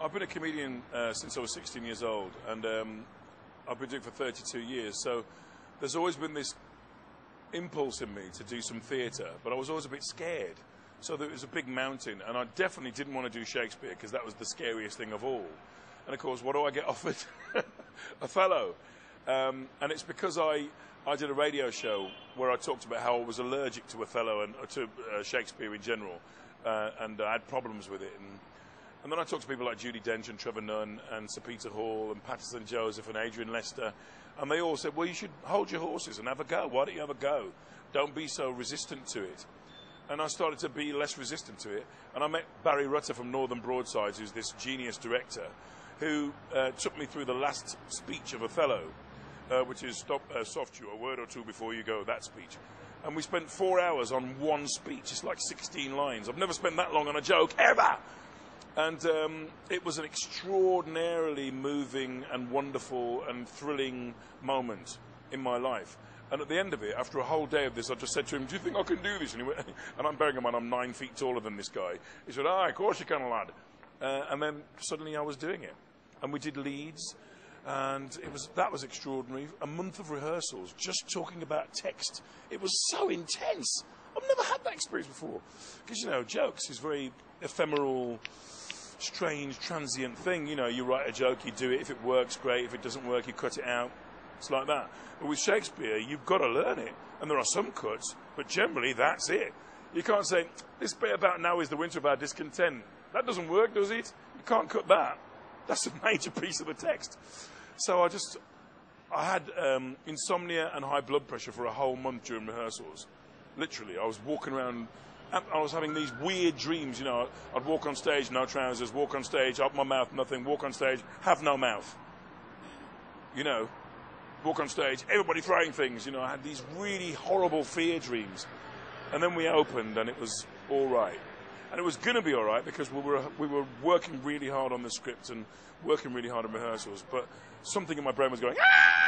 I've been a comedian since I was 16 years old, and I've been doing it for 32 years. So there's always been this impulse in me to do some theatre, but I was always a bit scared. So there was a big mountain, and I definitely didn't want to do Shakespeare because that was the scariest thing of all. And of course, what do I get offered? Othello. And it's because I did a radio show where I talked about how I was allergic to Othello and to Shakespeare in general, and I had problems with it. And then I talked to people like Judi Dench and Trevor Nunn and Sir Peter Hall and Patterson Joseph and Adrian Lester, and they all said, well, you should hold your horses and have a go. Why don't you have a go? Don't be so resistant to it. And I started to be less resistant to it, and I met Barry Rutter from Northern Broadsides, who's this genius director, who took me through the last speech of Othello, which is soft you, a word or two before you go, that speech. And we spent 4 hours on one speech. It's like 16 lines. I've never spent that long on a joke, ever! And it was an extraordinarily moving and wonderful and thrilling moment in my life. And at the end of it, after a whole day of this, I just said to him, do you think I can do this? And he went, and I'm bearing in mind I'm 9 feet taller than this guy. He said, of course you can, lad. And then suddenly I was doing it. And we did Leeds, and that was extraordinary. A month of rehearsals, just talking about text. It was so intense. I've never had that experience before. Because, you know, jokes is very ephemeral, strange, transient thing. You know, you write a joke, you do it. If it works, great. If it doesn't work, you cut it out. It's like that. But with Shakespeare, you've got to learn it. And there are some cuts, but generally that's it. You can't say, this bit about now is the winter of our discontent. That doesn't work, does it? You can't cut that. That's a major piece of the text. So I had insomnia and high blood pressure for a whole month during rehearsals. Literally, I was walking around, I was having these weird dreams, you know. I'd walk on stage, no trousers, walk on stage, open my mouth, nothing, walk on stage, have no mouth. You know, walk on stage, everybody throwing things, you know. I had these really horrible fear dreams. And then we opened, and it was all right. And it was going to be all right because we were working really hard on the script and working really hard in rehearsals. But something in my brain was going, ah!